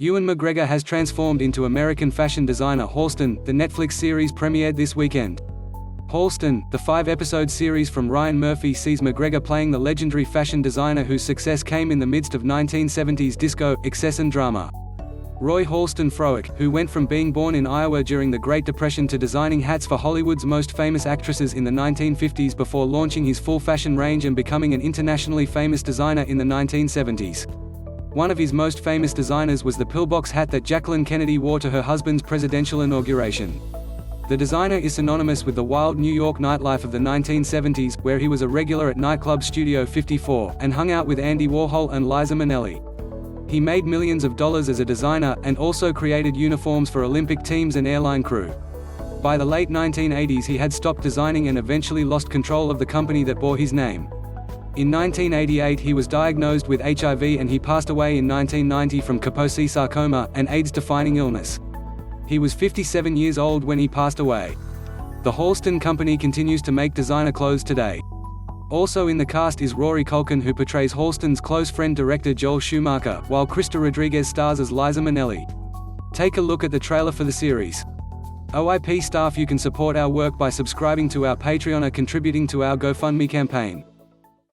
Ewan McGregor has transformed into American fashion designer Halston. The Netflix series premiered this weekend. Halston, the 5-episode series from Ryan Murphy, sees McGregor playing the legendary fashion designer whose success came in the midst of 1970s disco, excess and drama. Roy Halston Frowick, who went from being born in Iowa during the Great Depression to designing hats for Hollywood's most famous actresses in the 1950s before launching his full fashion range and becoming an internationally famous designer in the 1970s. One of his most famous designers was the pillbox hat that Jacqueline Kennedy wore to her husband's presidential inauguration. The designer is synonymous with the wild New York nightlife of the 1970s, where he was a regular at nightclub Studio 54, and hung out with Andy Warhol and Liza Minnelli. He made millions of dollars as a designer, and also created uniforms for Olympic teams and airline crew. By the late 1980s he had stopped designing and eventually lost control of the company that bore his name. In 1988 he was diagnosed with HIV and he passed away in 1990 from Kaposi sarcoma, an AIDS-defining illness. He was 57 years old when he passed away. The Halston company continues to make designer clothes today. Also in the cast is Rory Culkin, who portrays Halston's close friend director Joel Schumacher, while Krista Rodriguez stars as Liza Minnelli. Take a look at the trailer for the series. OIP staff, you can support our work by subscribing to our Patreon or contributing to our GoFundMe campaign.